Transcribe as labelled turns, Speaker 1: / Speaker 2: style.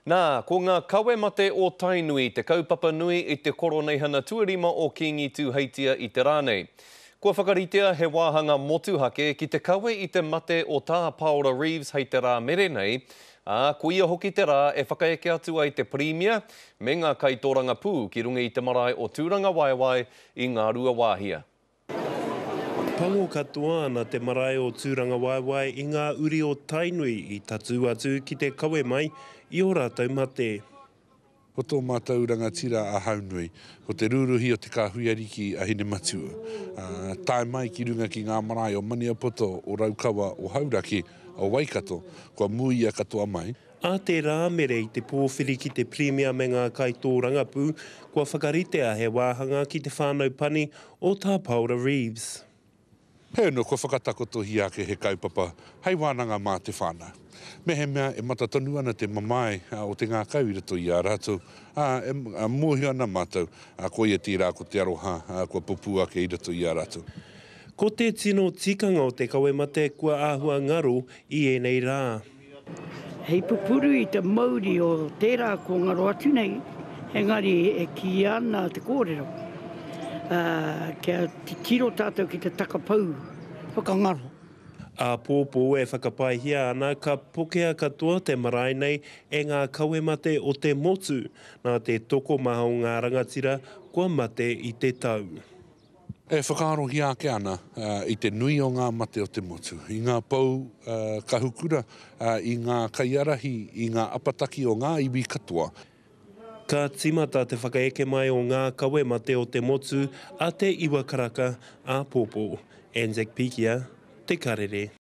Speaker 1: Nā, ko ngā kawe mate o Tainui, te kaupapa nui i te koroneihana tuarima o Kingitu Heitia i te rānei. Kua whakaritea he wāhanga motuhake ki te kawe i te mate o tā Paola Reeves hei te rā mere nei, ko ia hoki te rā e whakaeke atu ai te Premier me ngā kaitoranga pū ki runga i te marae o Tūranga Waewae i ngā rua wāhia.
Speaker 2: Pango katoa ana te marae o Tūranga Waewae i ngā uri o Tainui i tatu atu ki te kawe mai i o rātou mate.
Speaker 3: Ko tō mātou rangatira a Haunui, ko te rūruhi o te kāhuiariki a Hine Matua. Tae mai ki runga ki ngā marae o Maniapoto, o Raukawa, o Hauraki, o Waikato, kua muia katoa mai.
Speaker 2: A te rāmere i te pōwhiri ki te Premier me ngā kaitoranga pū, kua whakaritea he wāhanga ki te whānau pani o tā Paola Reeves.
Speaker 3: He no kua whakatakotohi ake he kaupapa, hei wānanga mā te whānau. Me he mea e matatonu ana te mamae o te ngā kau i rato i a rātou. Mōhi ana mātou, ko ia tira ko te aroha, kua pupu ake i rato i a rātou.
Speaker 2: Ko te tino tikanga o te kawe mate kua āhua ngaro i enei rā.
Speaker 4: Hei pupuru i te mauri o tērā ko ngaro atu nei, engari e ki ana te kōrero. Kia te tiro tātou ki te takapau, whakangaro.
Speaker 2: A pōpō e whakapaihia ana ka pokea katoa te marae nei e ngā kawe mate o te motu, nā te toko maha o ngā rangatira kua mate i te tau.
Speaker 3: E whakarohi ake ana i te nui o ngā mate o te motu, i ngā pau kahukura, i ngā kaiarahi, i ngā apataki o ngā iwi katoa.
Speaker 2: Ka timata te whakaeke mai o ngā kawe mate o te motu a te iwa karaka a pōpō. Anzac Pikia, Te Karere.